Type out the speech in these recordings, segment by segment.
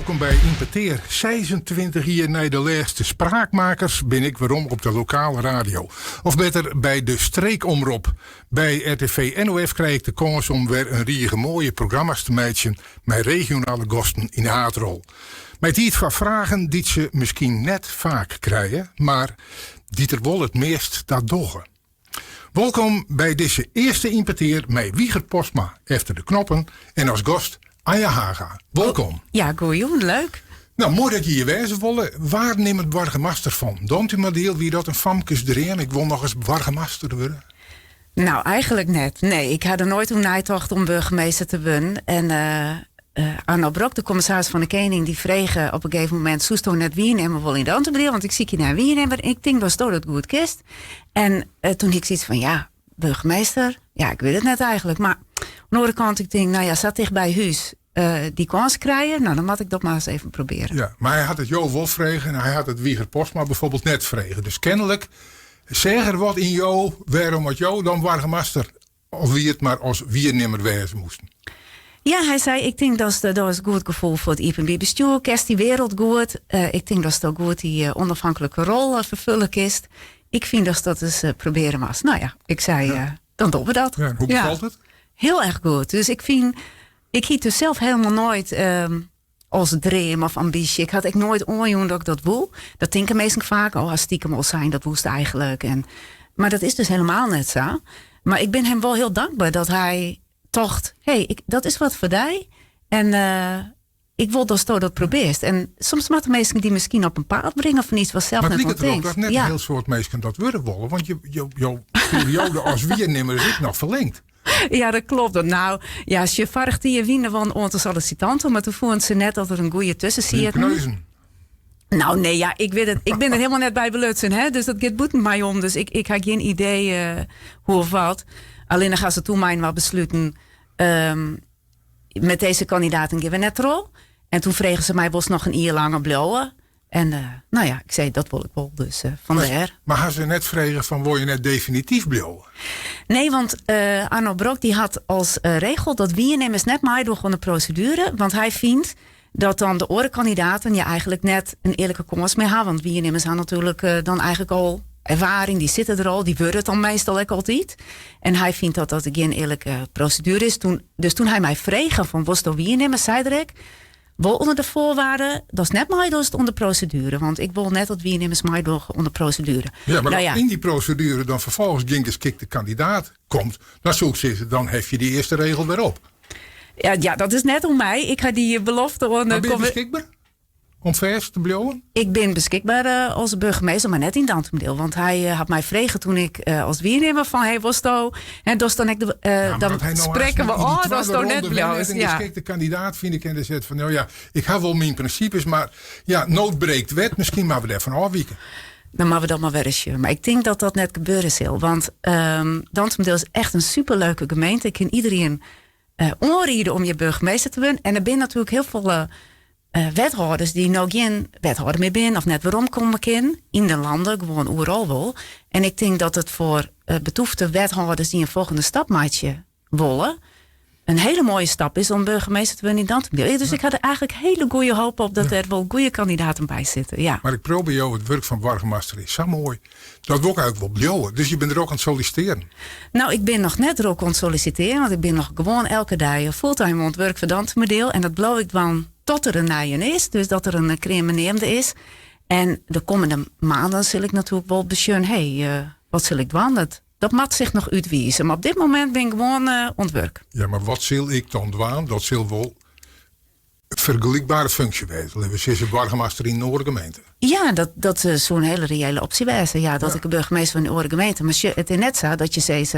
welkom bij Impeteer. 26 jaar na de laatste spraakmakers ben ik waarom op de lokale radio. Of beter bij de streekomroep. Bij RTV NOF krijg ik de kans om weer een riege mooie programma's te maken met regionale gasten in de haatrol. Met iets van vragen die ze misschien net vaak krijgen, maar die er wel het meest dat doggen. Welkom bij deze eerste Impeteer met Wieger Postma efter de knoppen en als gast Anja Haga. Welkom. Ja, goeie, leuk. Nou, mooi dat je hier wijzen willen. Waar neemt het burgemeester van? Don't u maar deel wie dat een famkes erin? Ik wil nog eens burgemeester worden. Nou, eigenlijk net. Nee, ik had er nooit om nagedacht om burgemeester te worden. En Arno Brok, de commissaris van de Koning, die vregen op een gegeven moment: Soesto net wie nemen wel in de Antwerpen, want ik zie je naar wie nemen. Ik denk dat het goed kist. En toen ik zoiets van ja, burgemeester, ja, ik weet het net eigenlijk. Maar aan de andere kant, ik denk, nou ja, zat dicht bij huis. Die kans krijgen, nou dan moet ik dat maar eens even proberen. Ja, maar hij had het Jo Wolf vregen en hij had het Wieger Postma bijvoorbeeld net vregen. Dus kennelijk, zeg er wat in Jo, waarom had Jo dan burgemeester, of wie het maar als wiernimmer wezen moesten. Ja, hij zei, ik denk dat is een goed gevoel voor het IPB-bestuur. Kerst die wereld goed. Ik denk dat het ook goed die onafhankelijke rol vervullen is. Ik vind dat dat eens proberen was. Nou ja, ik zei, dan doen we dat. Ja, hoe bevalt het? Heel erg goed. Dus ik hiet dus zelf helemaal nooit als dream of ambitie. Ik had echt nooit onjoen dat ik dat wil. Dat denken mensen vaak, als stiekem al zijn, dat woest eigenlijk. Maar dat is dus helemaal net zo. Maar ik ben hem wel heel dankbaar dat hij dacht, dat is wat voor mij. En ik wil dat probeert. En soms moeten mensen die misschien op een paard brengen of niet, wat zelf maar net het denkt. Maar het net een heel soort mensen dat worden willen. Want jouw periode als wiernimmer is nog verlengd. Ja, dat klopt. Nou, ja, als je vraagt die je winnen van onze sollicitanten, maar toen vonden ze net dat er een goede tussen zit. Nou, nee, ja, ik weet het. Ik ben er helemaal net bij belutsen, hè. Dus dat gaat boeten mij om. Dus ik heb geen idee hoe of wat. Alleen dan gaan ze toen mij wel besluiten. Met deze kandidaten geven we net rol. En toen vregen ze mij was nog een jaar langer blauwen. En nou ja, ik zei dat wil ik wel. Dus vandaar. Maar gaan ze net vregen van word je net definitief blauwen? Nee, want Arno Brok die had als regel dat wiernemmers net maar door de procedure. Want hij vindt dat dan de orenkandidaten je eigenlijk net een eerlijke kans mee hebben. Want wiernemmers hebben natuurlijk dan eigenlijk al ervaring, die zitten er al, die worden het dan meestal ook altijd. En hij vindt dat dat geen eerlijke procedure is. Toen hij mij vreeg van was door wiernemmers, zei ik, wel onder de voorwaarden, dat is net maar door onder procedure. Want ik wil net dat wiernemmers maar door onder procedure. Ja, maar in die procedure dan vervolgens de kandidaat komt, dan hef je die eerste regel weer op. Ja, dat is net om mij. Ik ga die belofte onder. Maar ben je beschikbaar? Om vers te blijven? Ik ben beschikbaar als burgemeester, maar net in Dantumdeel. Want hij had mij vregen toen ik als wiernimmer van was to. En dus dan dan spreken we, dat is toch net blijven. En de geschikte kandidaat vind ik en de zet van, nou ja, ik heb wel mijn principes, maar ja, nood breekt wet. Misschien maar we daarvan afwijken. Dan maken we dat maar weer eens. Maar ik denk dat dat net gebeuren zal. Want Dantumdeel is echt een superleuke gemeente. Ik kan iedereen onrieden om je burgemeester te worden. En er zijn natuurlijk heel veel wethouders die nog geen wethouder meer zijn of net waarom komen in de landen, gewoon overal wel. En ik denk dat het voor betoefde wethouders die een volgende stap maken willen, een hele mooie stap is om burgemeester te worden in Dantumdeel. Dus ik had er eigenlijk hele goede hoop op dat er wel goede kandidaten bij zitten. Ja. Maar ik probeer jou, het werk van burgemeester is zo mooi. Dat wil ik eigenlijk wel blijven. Dus je bent er ook aan het solliciteren. Nou, ik ben nog net er ook aan het solliciteren, want ik ben nog gewoon elke dag fulltime aan het werk voor Dantumdeel. En dat beloof ik dan tot er een nieuwe is, dus dat er een cremeneemde is. En de komende maanden zal ik natuurlijk wel besjeunen, wat zal ik doen? Dat moet zich nog uitwijzen. Maar op dit moment ben ik gewoon ontwerk. Ja, maar wat zal ik dan doen? Dat zal wel vergelijkbare functie wezen. We zijn burgemeester in de Oorgemeente. Ja, dat is zo'n hele reële optie wezen. Ja, dat ik een burgemeester van de Oorgemeente. Maar het is net zo dat je zegt,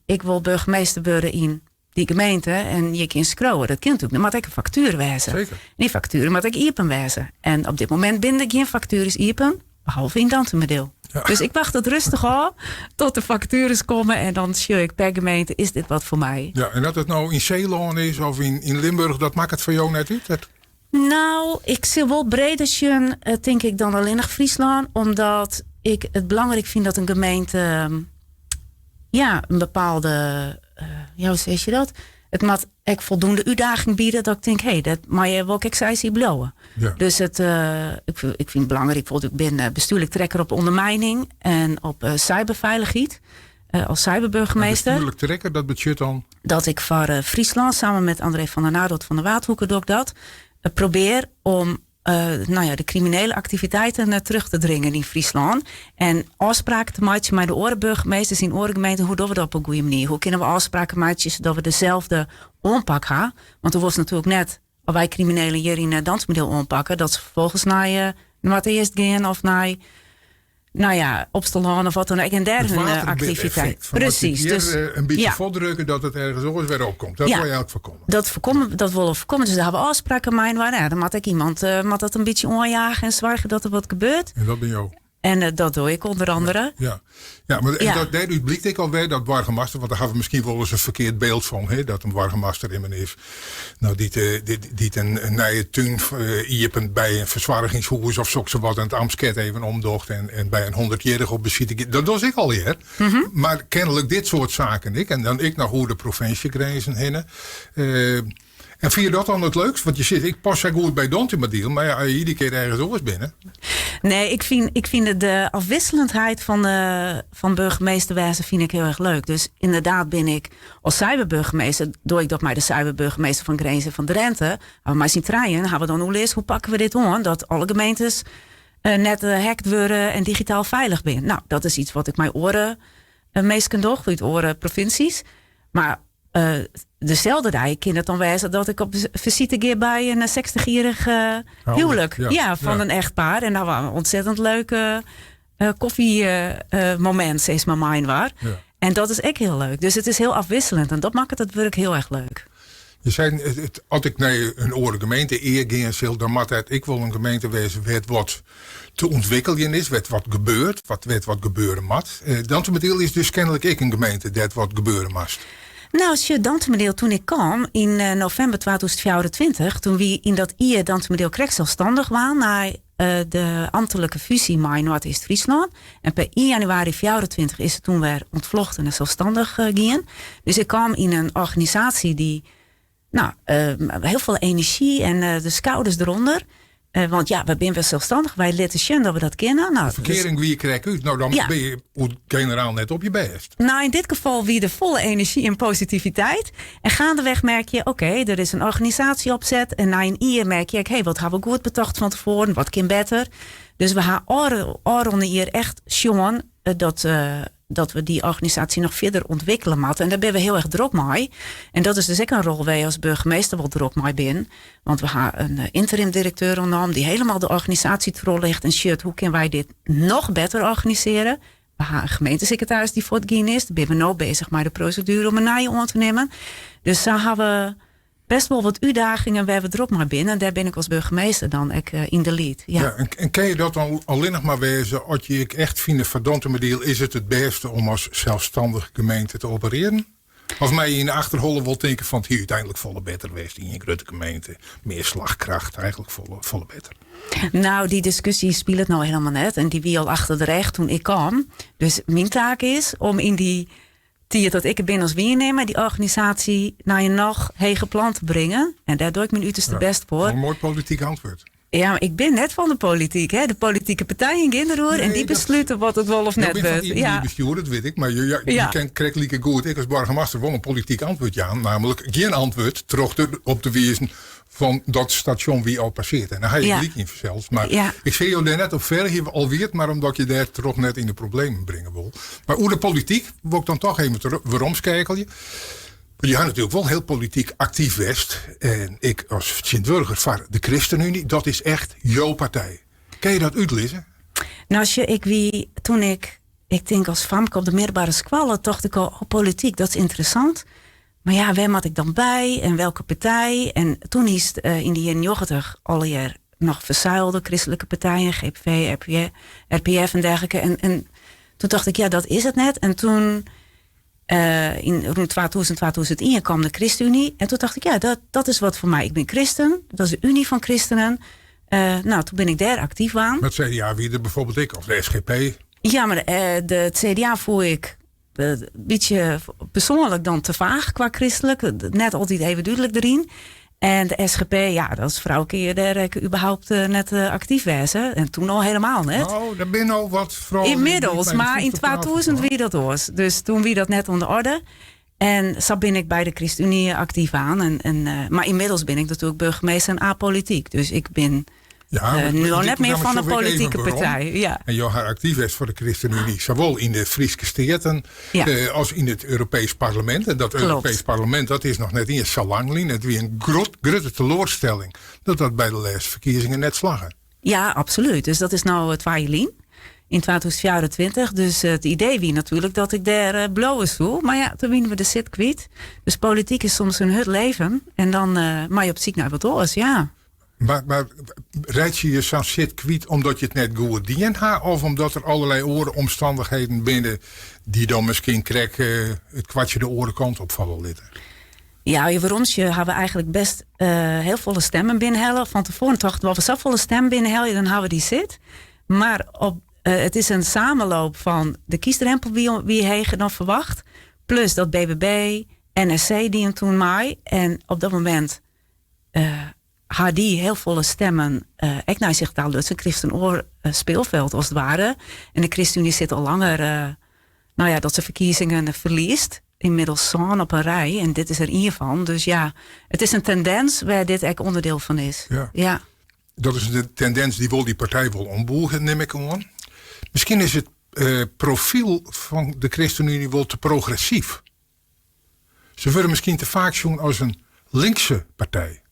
ik wil burgemeester worden in die gemeente en je kan scrollen. Dat kan natuurlijk. Dan moet ik een factuur wezen. Zeker. Die facturen moet ik iepen wezen. En op dit moment ben ik geen factuur iepen, behalve in Dantumdeel. Ja. Dus ik wacht het rustig af tot de factures komen en dan zie ik per gemeente, is dit wat voor mij? Ja, en dat het nou in Zeeland is of in Limburg, dat maakt het voor jou net uit? Nou, ik zie wel breder zien, denk ik, dan alleen nog Friesland. Omdat ik het belangrijk vind dat een gemeente een bepaalde, hoe zeg je dat? het moet echt voldoende uitdaging bieden dat ik denk, hé, dat mag je wel excisie blowen. Ja. Dus ik vind het belangrijk, ik ben bestuurlijk trekker op ondermijning en op cyberveiligheid als cyberburgemeester. Bestuurlijk trekker, dat betekent dan? Dat ik voor Friesland samen met André van der Nadoet van de Waardhoeken doe ik dat. Probeer om de criminele activiteiten terug te dringen in Friesland. En afspraken te maken met de orenburgemeesters in orengemeenten. Hoe doen we dat op een goede manier? Hoe kunnen we afspraken maken zodat we dezelfde aanpak hebben? Want er was natuurlijk net, als wij criminelen hier in dansmodel aanpakken, dat ze vervolgens naar Matthäus gaan of naar opstallen of wat dan ook. En dergelijke activiteit. Precies. Dus een beetje voordrukken dat het ergens anders weer opkomt. Dat wil je eigenlijk voorkomen. Dat willen we voorkomen. Dus daar hebben we afspraken mee. Dan moet ik iemand dat een beetje onjagen en zorgen dat er wat gebeurt. En dat ben je ook. En dat doe ik onder andere. Maar dat blijkt ik alweer, dat burgemeester, want daar hebben we misschien wel eens een verkeerd beeld van, hè, dat een burgemeester in men is. Nou, die een nieuwe tuin bij een verzwarigingshuis of zo wat en het Amsket even omdocht en bij een 100-jarige op beziet. Dat doe ik alweer. Mm-hmm. Maar kennelijk dit soort zaken. En dan ik nog hoe de provinciegrenzen heen. En vind je dat dan het leukst? Want je zit, ik pas zo goed bij Dontimadiel, maar als je iedere keer ergens anders binnen. Nee, ik vind de afwisselendheid van burgemeesterwezen vind ik heel erg leuk. Dus inderdaad ben ik als cyberburgemeester, doe ik dat met de cyberburgemeester van Grenzen van Drenthe. Maar met zijn trein gaan we dan hoe pakken we dit aan? Dat alle gemeentes net gehackt worden en digitaal veilig zijn. Nou, dat is iets wat ik mijn oren meest kan doen, uit oren provincies. Maar dezelfde dag kan het dan wijzen dat ik op visite ga bij een 60-jarig huwelijk. Van een echtpaar. En dat was een ontzettend leuke koffiemoment, is mijn mind waar. Ja. En dat is echt heel leuk. Dus het is heel afwisselend. En dat maakt het werk heel erg leuk. Je zei, als ik naar een oren gemeente eer ging, dan moet het ik wil een gemeente wezen wat te ontwikkelen is, wat gebeurt, wat gebeuren moet. Dantemadiel is dus kennelijk ik een gemeente dat wat gebeuren moet. Nou, als je Dantemadiel, toen ik kwam in november 2024, toen we in dat Dantemadiel kreeg zelfstandig waren naar de ambtelijke fusie met Noord-Est-Friesland. En per 1 januari 2024 is het toen weer ontvlochten en zelfstandig gingen. Dus ik kwam in een organisatie die heel veel energie en de schouders eronder. Want we zijn wel zelfstandig. Wij laten zien dat we dat kennen. Nou, de verkering wie je krijgt uit. Nou, dan ben je generaal net op je best. Nou, in dit geval weer de volle energie en positiviteit. En gaandeweg merk je, oké, er is een organisatie opzet. En na een jaar merk je, wat hebben we goed bedacht van tevoren? Wat kan beter? Dus we gaan oren hier echt jongen dat we die organisatie nog verder ontwikkelen moeten. En daar ben we heel erg druk mee. En dat is dus ook een rol waar je als burgemeester wel druk mee bent. Want we gaan een interim directeur ondernemen die helemaal de organisatie te rol legt. En shit, hoe kunnen wij dit nog beter organiseren? We gaan een gemeentesecretaris die voor het gaan is. Daar ben we nu bezig met de procedure om een nieuwe aan te nemen. Dus daar hebben we best wel wat uitdagingen waar we druk mee binnen. En daar ben ik als burgemeester dan in de lead. Ja. En kan je dat dan alleen nog maar wezen als je echt vindt van Dantemadiel is het beste om als zelfstandige gemeente te opereren? Als mij in de achterholen wil denken van hier uiteindelijk volle beter wees in je grote gemeente. Meer slagkracht, eigenlijk volle beter. Nou, die discussie speelt het nou helemaal net. En die wie al achter de reg toen ik kwam. Dus mijn taak is om in die dat ik er ben als waarnemer die organisatie naar een nog hege plan te brengen. En daar doe ik mijn uiterste best voor. Een mooi politiek antwoord. Ja, maar ik ben net van de politiek. Hè? De politieke partijen in de roer. En die besluiten wat het wel of net wordt. Ja, bestuur, dat weet ik. Maar je kent krijgt goed. Ik als burgemeester wel een politiek antwoord aan. Namelijk geen antwoord terug op te wijzen van dat station wie al passeert. En dan ga je niet in zelfs. Maar ik zie jou daar net op ver hier alweer, maar omdat je daar toch net in de problemen brengen wil. Maar hoe de politiek, wil ik dan toch even waarom kijken. Je hebt natuurlijk wel heel politiek actief West. En ik als Sint-Wurger van de ChristenUnie, dat is echt jouw partij. Kan je dat uitlezen? Nou, toen ik denk als famke op de middelbare school, dacht ik al, politiek, dat is interessant. Maar ja, waar moet ik dan bij en welke partij? En toen is het in de jaren 90 alweer nog verzuilde christelijke partijen, GPV, RPF en dergelijke. En toen dacht ik, dat is het net. En toen in rond 2001 kwam de ChristenUnie. En toen dacht ik, dat is wat voor mij. Ik ben christen, dat is de Unie van Christenen. Toen ben ik daar actief aan. Met CDA wie er bijvoorbeeld ik, of de SGP? Ja, maar het CDA voer ik een beetje persoonlijk dan te vaag qua christelijk. Net altijd even duidelijk erin. En de SGP, ja, dat is vrouwkeer daar ik überhaupt net actief wezen. En toen al helemaal net. Oh, daar ben al wat vrouwen. Inmiddels, maar in 2000 wie dat was. Dus toen wie dat net onder orde. En zo ben ik bij de ChristenUnie actief aan. Maar inmiddels ben ik natuurlijk burgemeester en apolitiek. Dus ik ben nu al net meer van een politieke partij. Ja. En jou haar actief is voor de ChristenUnie. Zowel in de Friese Steden als in het Europees Parlement. En dat Europees Parlement, dat is nog net in je salanglijn. Het weer een grote teleurstelling dat bij de laatste verkiezingen net slagen. Ja, absoluut. Dus dat is nou het Waailien in 2024. Dus het idee wie natuurlijk dat ik daar blauwe zoe. Maar ja, toen winnen we de zit kwijt. Dus politiek is soms een hut leven. En dan maar je op ziek naar wat oors, ja. Maar rijd je zo'n shit kwijt omdat je het net goed dient hebt? Of omdat er allerlei omstandigheden binnen die dan misschien het kwartje de oren kant opvallen litten? Ja, waarom hebben we eigenlijk best heel volle stemmen binnenhellen. Van tevoren dachten we, zo volle stem binnenhellen, dan houden we die zit. Maar het is een samenloop van de kiesdrempel wie hegen dan verwacht. Plus dat BBB, NSC die hem toen maai. En op dat moment had die heel volle stemmen. Ik naar zich daar Lutsen ChristenOor speelveld als het ware. En de ChristenUnie zit al langer dat ze verkiezingen verliest. Inmiddels zo'n op een rij. En dit is er één van. Dus ja, het is een tendens waar dit echt onderdeel van is. Ja. Dat is de tendens die die partij wil omboegen, neem ik aan. Misschien is het profiel van de ChristenUnie wel te progressief. Ze worden misschien te vaak zien als een linkse partij.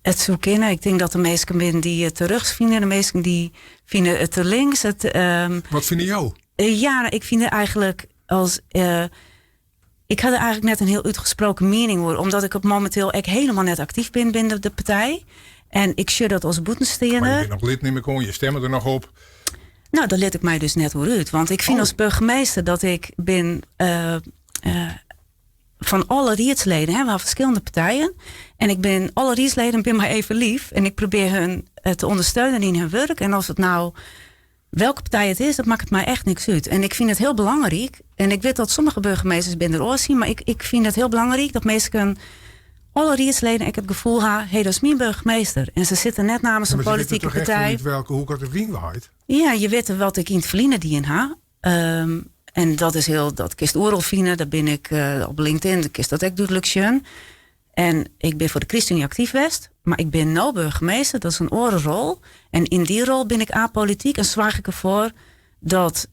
Het zoeken. Ik denk dat de meesten binnen die het terug vinden. De meesten die vinden het te links. Wat vinden jou? Ik vind het eigenlijk als... ik had er eigenlijk net een heel uitgesproken mening hoor. Omdat ik op momenteel helemaal net actief ben binnen de partij. En ik zie dat als boetenstener. Maar je bent nog lid, neem ik aan. Je stemmen er nog op. Nou, dat let ik mij dus net weer uit. Want ik vind als burgemeester dat ik ben... van alle rietsleden, we hebben verschillende partijen. En ik ben alle rietsleden ben maar even lief. En ik probeer hun te ondersteunen in hun werk. En als het nou welke partij het is, dat maakt het mij echt niks uit. En ik vind het heel belangrijk. En ik weet dat sommige burgemeesters binnen er zien. Maar ik vind het heel belangrijk dat mensen alle rietsleden ik het gevoel hebben, dat is mijn burgemeester. En ze zitten net namens een politieke partij. Niet welke hoek het wien waait. Ja, je weet wat ik in het verliezen die in ha. En dat is dat kist oorlog vinden. Daar ben ik op LinkedIn. Dat kist dat ik duidelijk zien. En ik ben voor de ChristenUnie actief geweest. Maar ik ben nou burgemeester. Dat is een orenrol. En in die rol ben ik apolitiek. En zorg ik ervoor dat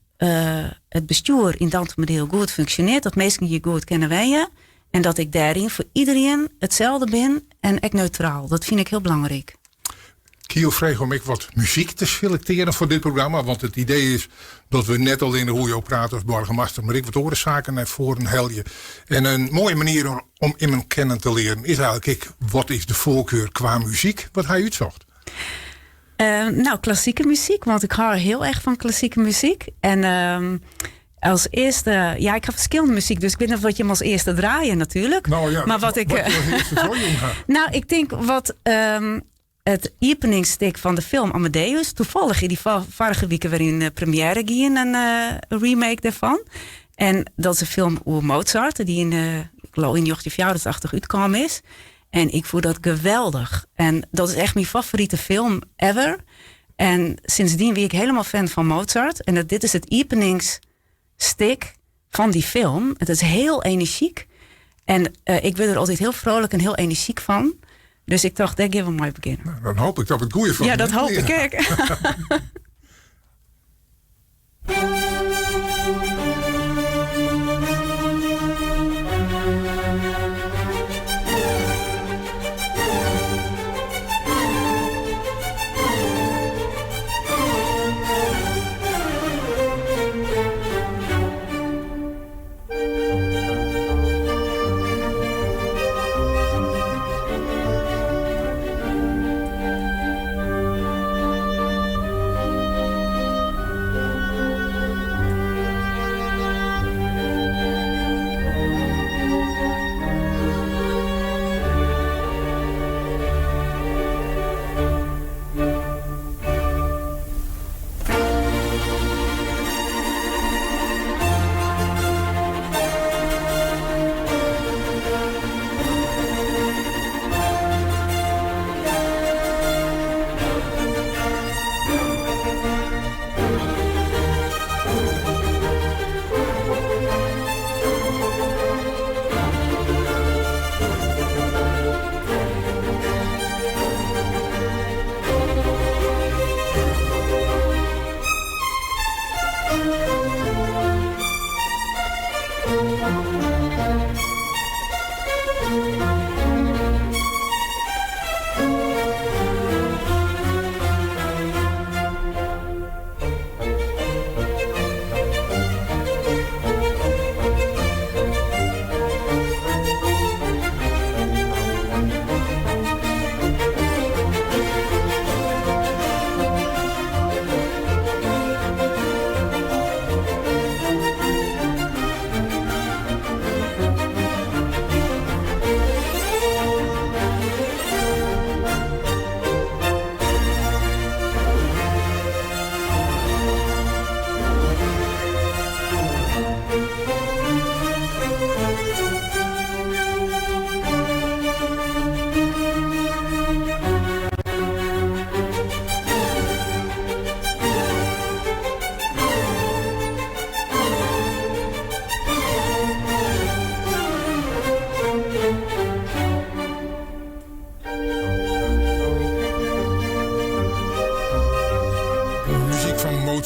het bestuur in Dantum heel goed functioneert. Dat mensen je goed kennen wij. En dat ik daarin voor iedereen hetzelfde ben. En ik neutraal. Dat vind ik heel belangrijk. Kio vreeg om ik wat muziek te selecteren voor dit programma. Want het idee is dat we net al in de hoe je praat als burgemeester. Maar ik wat orenzaken naar voren helje. En een mooie manier om iemand kennen te leren is eigenlijk wat is de voorkeur qua muziek? Wat hij uitzocht? Klassieke muziek. Want ik hou heel erg van klassieke muziek. En als eerste, ik ga verschillende muziek. Dus ik weet niet wat je hem als eerste draaien natuurlijk. Nou ja, maar wat je als eerste voor je Nou, ik denk wat... het openingsstuk van de film Amadeus. Toevallig in die vorige weken weer in première ging een remake daarvan. En dat is een film over Mozart. Die in 1984 uitkwam is. En ik vond dat geweldig. En dat is echt mijn favoriete film ever. En sindsdien ben ik helemaal fan van Mozart. En dit is het openingsstuk van die film. Het is heel energiek. En ik word er altijd heel vrolijk en heel energiek van. Dus ik dacht, daar gaan we maar beginnen. Nou, dan hoop ik dat het goeie van. Ja, dat hoop ik.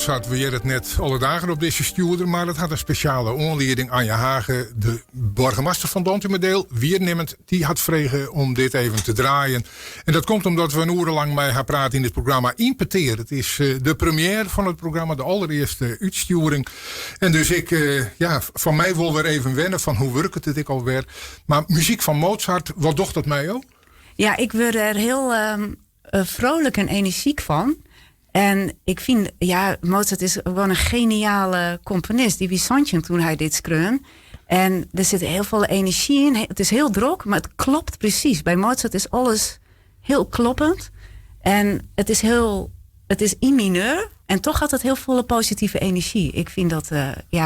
Mozart weer het net alle dagen op deze stuurder, maar het had een speciale aanleiding. Anja Hagen, de burgemeester van Dontumerdeel, Wiernemmend, die had vregen om dit even te draaien. En dat komt omdat we een urenlang met haar praten in het programma Impeteer. Het is de première van het programma, de allereerste uitsturing. En dus van mij wil weer even wennen van hoe werkt het ik alweer. Maar muziek van Mozart, wat docht dat mij ook? Ja, ik word er heel vrolijk en energiek van. En ik vind, Mozart is gewoon een geniale componist. Die Vicentje toen hij dit skreun. En er zit heel veel energie in. Het is heel druk, maar het klopt precies. Bij Mozart is alles heel kloppend. En het is in mineur. En toch had het heel veel positieve energie. Ik vind dat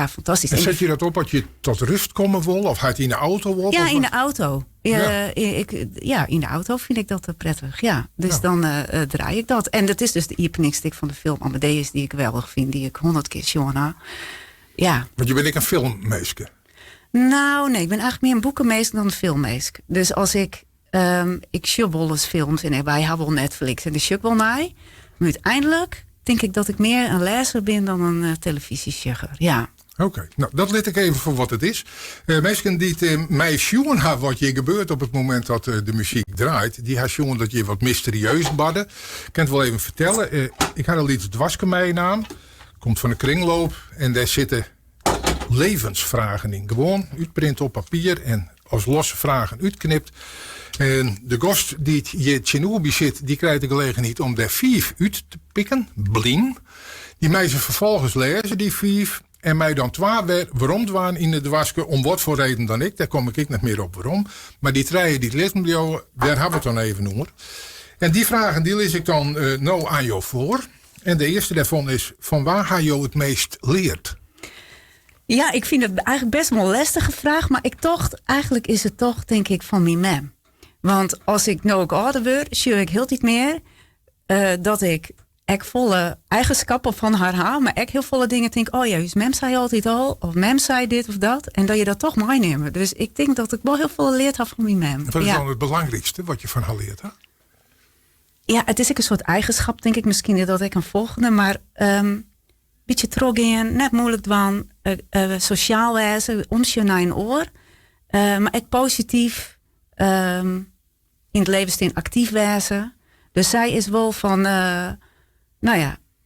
fantastisch. En zet je dat op als je tot rust komen wil? Of gaat hij in de auto op? Ja, in de auto. In de auto vind ik dat prettig. Ja, dus dan draai ik dat. En dat is dus de openingstuk van de film Amadeus, die ik geweldig vind. Die ik 100 keer Shona. Ja. Want je bent een filmmeesker. Nou, nee. Ik ben eigenlijk meer een boekenmeester dan een filmmeester. Dus als ik show wel eens films en wij hebben wel Netflix en de show wel naar. Maar uiteindelijk denk ik dat ik meer een lezer ben dan een televisiesjugger. Ja. Oké, nou dat let ik even voor wat het is. Mensen die mij zien wat je gebeurt op het moment dat de muziek draait, die zien dat je wat mysterieus badden. Ik kan het wel even vertellen. Ik had al iets dwarsken naam. Komt van een kringloop en daar zitten levensvragen in. Gewoon uitprint op papier en als losse vragen uitknipt. En de gast die je Tjenobi zit, die krijgt de gelegenheid om daar 5 uit te pikken. Bling. Die mij ze vervolgens lezen, die 5. En mij dan 2 weer waarom dwaan in de dwaske. Om wat voor reden dan ik. Daar kom ik niet meer op waarom. Maar die 3 die lezen bij jou, daar hebben we het dan even over. En die vragen die lees ik dan nou aan jou voor. En de eerste daarvan is, van waar ga je het meest leert? Ja, ik vind het eigenlijk best wel een lastige vraag. Maar eigenlijk is het toch, denk ik, van mijn mem. Want als ik nou ook ouder word, zie ik heel niet meer dat ik volle eigenschappen van haar haal, maar ik heel volle dingen denk, oh ja, dus mem zei altijd al, of mem zei dit of dat, en dat je dat toch meeneemt. Dus ik denk dat ik wel heel veel geleerd heb van mijn mem. Wat is dan het belangrijkste wat je van haar leert? Hè? Ja, het is ook een soort eigenschap, denk ik misschien, dat ik een volgende, maar beetje trog in, net moeilijk doen, sociaal wijzen, omsje naar een oor, maar ik positief in het leven actief wijzen. Dus zij is wel van,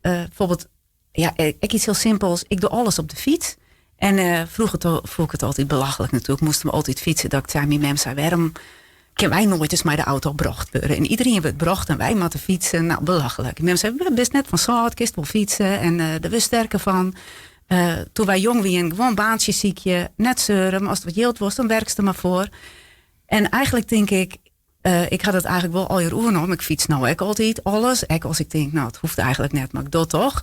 bijvoorbeeld, ik iets heel simpels. Ik doe alles op de fiets. En vroeger vond ik het altijd belachelijk natuurlijk. Moesten we altijd fietsen. Dat ik zei, mijn mem zei, waarom kunnen wij nooit eens maar de auto bracht worden? En iedereen werd bracht en wij moeten fietsen. Nou, belachelijk. Mijn mem zei, we best net van zout, kist wel fietsen. En daar we sterker van. Toen wij jong waren, gewoon baantje ziekje. Net zeuren, maar als het wat yield was, dan werkte er maar voor. En eigenlijk denk ik, ik had het eigenlijk wel al je oernom. Ik fiets nou ook altijd alles. Als ik denk, nou, het hoeft eigenlijk net, maar ik doe het toch.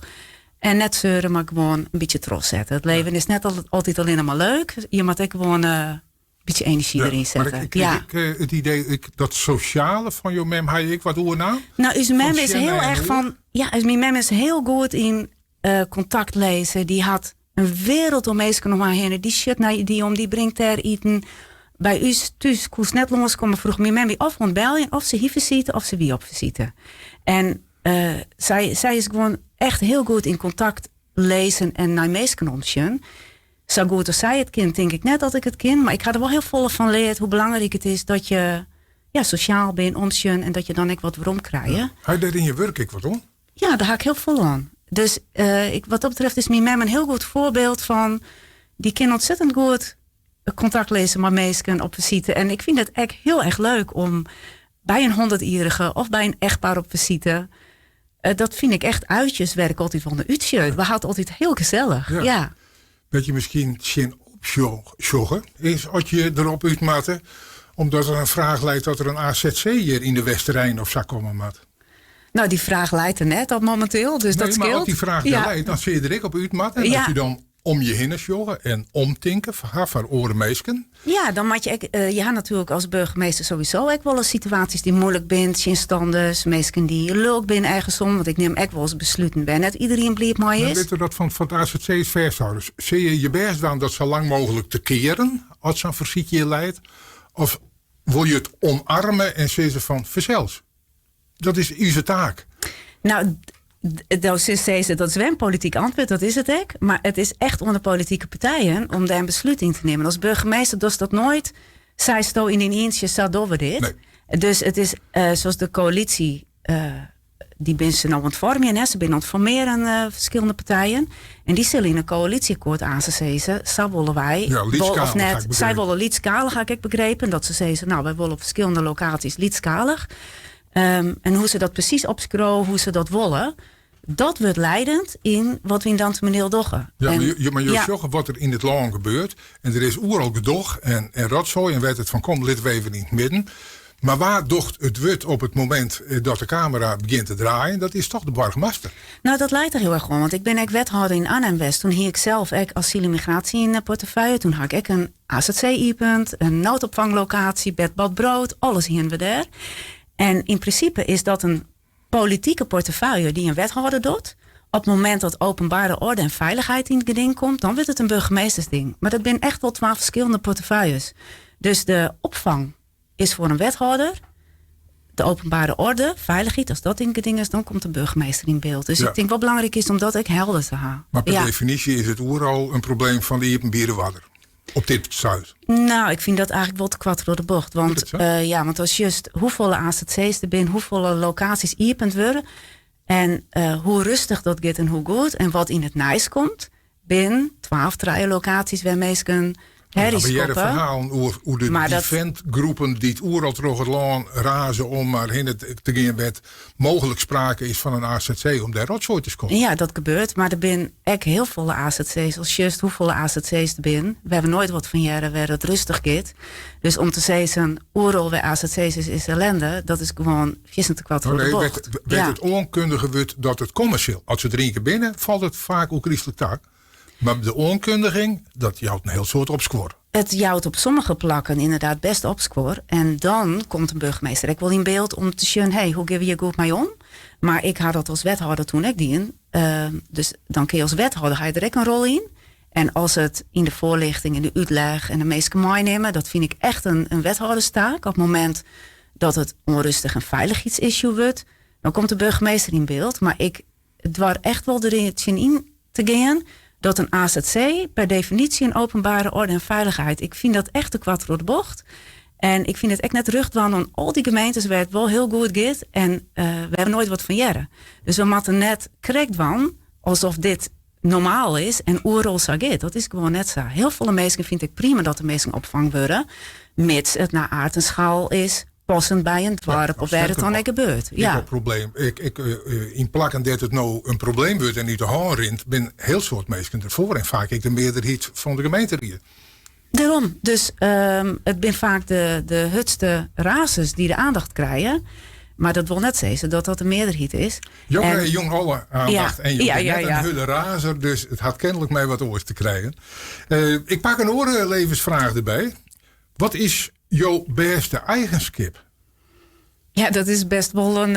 En net zeuren, maar gewoon een beetje trots zetten. Het leven is net altijd alleen maar leuk. Je moet ook gewoon een beetje energie erin zetten. Maar ik het idee, dat sociale van jouw mem, had je ik wat oernaam? Nou, uw mem is heel erg van, mijn mem is heel goed in contact lezen. Die had een wereld om mensen om haar heen. Die shit naar die om, die brengt daar eten. Bij u thuis koest net langs komen vroeg mijn mem of rond beljen, of ze hier visite of ze wie op visite. En zij is gewoon echt heel goed in contact lezen en naar mensen omzien. Zo goed als zij het kind, denk ik net dat ik het kind. Maar ik ga er wel heel veel van leren hoe belangrijk het is dat je sociaal bent, omzien en dat je dan ook wat waarom krijgt. Ja. Ga je daar in je werk ik wat om? Ja, daar ga ik heel veel aan. Dus wat dat betreft is mijn mem een heel goed voorbeeld van, die kind ontzettend goed contact lezen met mensen op visite. En ik vind het echt heel erg leuk om bij een 100-jarige of bij een echtpaar op visite. Dat vind ik echt uitjeswerk altijd van de uurtje. We hadden altijd heel gezellig. Ja. Dat je misschien zin opjoggen is als je erop uitmaten, omdat er een vraag leidt dat er een AZC hier in de Westerrijn of zou komen mat. Nou, die vraag leidt er net op momenteel, dus dat scheelt. Maar als die vraag leidt, dan zit je er ik op uitmaten. En als je dan om je heen joggen en omtinken van oren meesken. Ja, dan moet je had natuurlijk als burgemeester sowieso ook wel eens situaties die moeilijk bent, instanders, meesken die leuk ben ergens om, want ik neem ook wel eens besluiten ben. Net iedereen blijft mooi is. Weet je dat van het AZC is vershouders? Zie je je best dan dat zo lang mogelijk te keren als zo'n visite je leidt? Of wil je het omarmen en zeggen van verzels? Dat is onze taak. Nou, Dat is wel een politiek antwoord, dat is het ook. Maar het is echt onder politieke partijen om daar een besluit in te nemen. Als burgemeester doet dat nooit. Zij sto in een eentje, zo doen we dit. Nee. Dus het is zoals de coalitie, die ben ze nou ontvormen. Hè? Ze zijn ontformeren verschillende partijen. En die zullen in een coalitieakkoord aanzezen. Zo willen wij. Ja, of net. Zij willen liedskalig, heb ik begrepen. Dat ze zeggen, nou, wij willen op verschillende locaties liedskalig. En hoe ze dat precies opscroen, hoe ze dat willen. Dat wordt leidend in wat we in Dantemeneel doggen. Ja, maar je zegt wat er in het land gebeurt. En er is oeral gedog en rotzooi. En werd het van kom, lid we even in het midden. Maar waar docht het wordt op het moment dat de camera begint te draaien? Dat is toch de burgemeester. Nou, dat lijkt er heel erg om. Want ik ben ook wethouder in Arnhem-West. Toen hier ik zelf asiel en migratie in de portefeuille. Toen had ik een AZC-punt, een noodopvanglocatie, bed, bad, brood. Alles hier en daar. En in principe is dat een politieke portefeuille die een wethouder doet. Op het moment dat openbare orde en veiligheid in het geding komt, dan wordt het een burgemeestersding. Maar dat zijn echt wel 12 verschillende portefeuilles. Dus de opvang is voor een wethouder. De openbare orde, veiligheid, als dat in het geding is, dan komt de burgemeester in beeld. Dus ik denk wat belangrijk is om dat ook helder te houden. Maar per definitie is het oeral een probleem van de Iepenbierenwadder. Op dit zuid. Nou, ik vind dat eigenlijk wel te kwart door de bocht. Want, want als juist hoeveel AZC's er zijn, hoeveel locaties iepend worden. En hoe rustig dat gaat en hoe goed. En wat in het nijs komt. Binnen 12 locaties waar mensen herrie schoppen. Maar jij verhaal hoe de eventgroepen die het oeral terug het land razen om maar heen te gaan met mogelijk sprake is van een AZC om daar rotzooi te komen. Ja, dat gebeurt. Maar er zijn echt heel veel AZC's. Als juist hoeveel AZC's er zijn. We hebben nooit wat van jaren waar het rustig gaat. Dus om te zeggen, oeral waar AZC's is ellende. Dat is gewoon vissen te kwart voor de bocht. Weet het onkundige wordt dat het commercieel. Als ze drinken binnen, valt het vaak ook christelijk tak. Maar de onkundiging, dat jouwt een heel soort opscoor. Het jouwt op sommige plakken inderdaad best opscoor. En dan komt een burgemeester ik wel in beeld om te zien, hey, hoe geef je goed mee om? Maar ik had dat als wethouder toen ik dien. Dus dan kun je als wethouder ga je er ook een rol in. En als het in de voorlichting, in de uitleg en de meeste meenemen, dat vind ik echt een wethouderstaak. Op het moment dat het onrustig en veiligheidsissue wordt, dan komt de burgemeester in beeld. Maar het was echt wel erin in te gaan dat een AZC per definitie een openbare orde en veiligheid. Ik vind dat echt de kwart door de bocht. En ik vind het echt net rugdwan aan al die gemeentes waar het wel heel goed gaat. En we hebben nooit wat van jaren. Dus we moeten net correct van alsof dit normaal is en oerol zo gaat. Dat is gewoon net zo. Heel veel mensen vind ik prima dat de mensen opvang worden. Mits het naar aard en schaal is. Passend bij een dorp of waar het dan gebeurt. Ja. Probleem. In plakken dat het nou een probleem wordt en niet de hand rint, ben heel soort mensen ervoor. En vaak ik de meerderheid van de gemeente hier. Daarom. Dus het zijn vaak de hutste razers die de aandacht krijgen. Maar dat wil net zeggen dat dat de meerderheid is. Jong alle aandacht. En je bent net een hulle razer, dus het had kennelijk mij wat oors te krijgen. Ik pak een oorlevensvraag erbij. Wat is jouw beste eigenschap? Ja, dat is best wel een.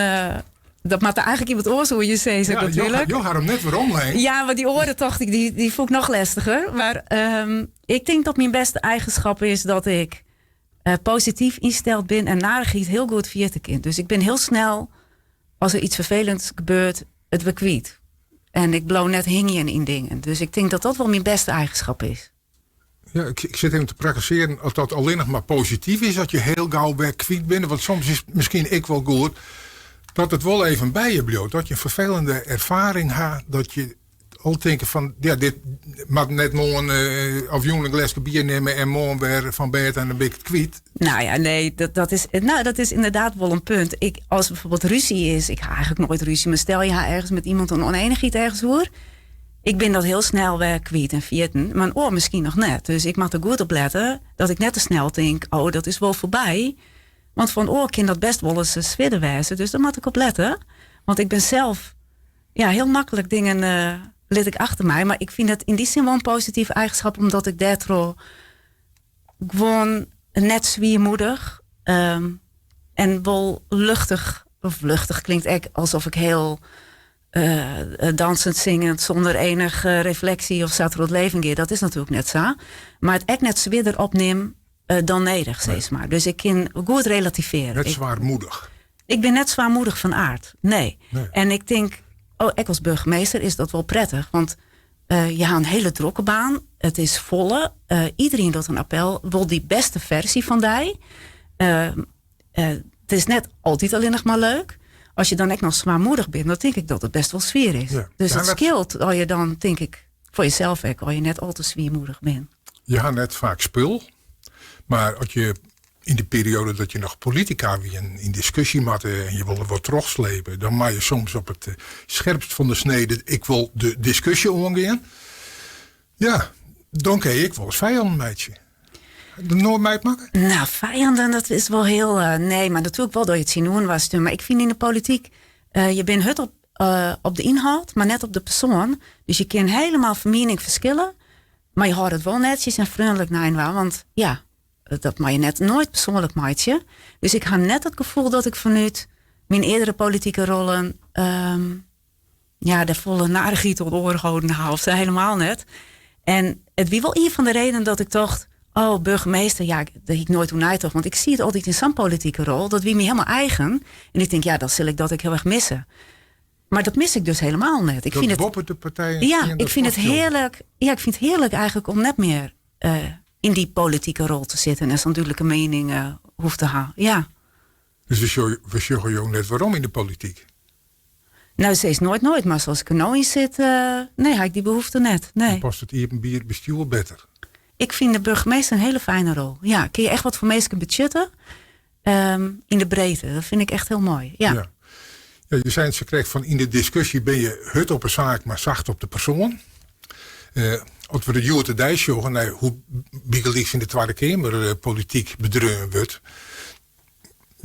Dat maakt eigenlijk iemand oor zo je zegt natuurlijk. Je gaat hem net weer omheen. Ja, maar die orentocht die voel ik nog lastiger. Maar ik denk dat mijn beste eigenschap is dat ik positief ingesteld ben en narigheid heel goed via te kind. Dus ik ben heel snel, als er iets vervelends gebeurt, het weer kwijt. En ik blow net hingen in dingen. Dus ik denk dat dat wel mijn beste eigenschap is. Ja, ik zit even te praktiseren of dat alleen nog maar positief is. Dat je heel gauw weer kwijt bent. Want soms is misschien ik wel goed. Dat het wel even bij je blijft. Dat je een vervelende ervaring hebt. Dat je al denkt van. Ja, dit mag net morgen of jongen een glasje bier nemen. En morgen weer van bed en dan ben ik het kwijt. Nou ja, nee. Dat is inderdaad wel een punt. Als bijvoorbeeld ruzie is. Ik ga eigenlijk nooit ruzie. Maar stel je ergens met iemand een oneenigheid ergens hoor. Ik ben dat heel snel weer kwijt en vierten. Maar een oor misschien nog net. Dus ik moet er goed op letten. Dat ik net te snel denk. Oh, dat is wel voorbij. Want van oor kan dat best wel eens zwidden wijzen. Dus daar moet ik op letten. Want ik ben zelf heel makkelijk dingen liet ik achter mij. Maar ik vind het in die zin wel een positieve eigenschap. Omdat ik daardoor gewoon net zwiermoedig. En wel luchtig. Of luchtig klinkt echt alsof ik heel dansend, zingend, zonder enige reflectie of zat er het leven keer. Dat is natuurlijk net zo. Maar het echt net zwidder opneem dan nederig, steeds maar. Dus ik kan goed relativeren. Net zwaarmoedig. Ik ben net zwaarmoedig van aard. Nee. En ik denk, ik als burgemeester is dat wel prettig. Want je hebt een hele drukke baan. Het is volle. Iedereen doet een appel. Wil die beste versie van die. Het is net altijd alleen nog maar leuk. Als je dan echt nog zwaarmoedig bent, dan denk ik dat het best wel sfeer is. Ja. Dus het scheelt als je dan, denk ik, voor jezelf ook, als je net al te zwaarmoedig bent. Je had net vaak spul. Maar als je in de periode dat je nog politica weer in discussie matte en je wil er wat terugslepen, dan maak je soms op het scherpst van de snede, ik wil de discussie omgaan. Ja, dan kan ik wel eens vijanden meidje. De nooit mij maken? Nou, vijanden, dat is wel heel... nee, maar natuurlijk wel door je het zien doen was. Maar ik vind in de politiek, je bent het op de inhoud, maar net op de persoon. Dus je kan helemaal van mening verschillen. Maar je houdt het wel netjes en vriendelijk naar waar. Want ja, dat mag je net nooit persoonlijk maatje. Dus ik had net het gevoel dat ik vanuit mijn eerdere politieke rollen de volle narigheid tot oren gehouden heb. Of ze helemaal net. En het wie wel een van de redenen dat ik dacht, oh, burgemeester, ja, dat ik nooit hoe toch. Want ik zie het altijd in zo'n politieke rol, dat wie me helemaal eigen. En ik denk, ja, dat ik heel erg missen. Maar dat mis ik dus helemaal net. Ik vind het de partijen. Ja, ik vind het heerlijk. Ja, ik vind het heerlijk eigenlijk om net meer in die politieke rol te zitten en zo'n duidelijke mening hoeft te hebben. Ja. Dus we zeggen jou net waarom in de politiek? Nou, ze is nooit, maar zoals ik er nou in zit, nee, heb ik die behoefte net. Nee. Dan past het hier een bier bestuur beter. Ik vind de burgemeester een hele fijne rol. Ja, kun je echt wat voor mensen budgetten in de breedte. Dat vind ik echt heel mooi. Ja, je zei het, ze kreeg van in de discussie ben je hut op een zaak, maar zacht op de persoon. Als we de Joerte Dijs zeggen, hoe bigelies in de Tweede Kamer politiek bedreven wordt.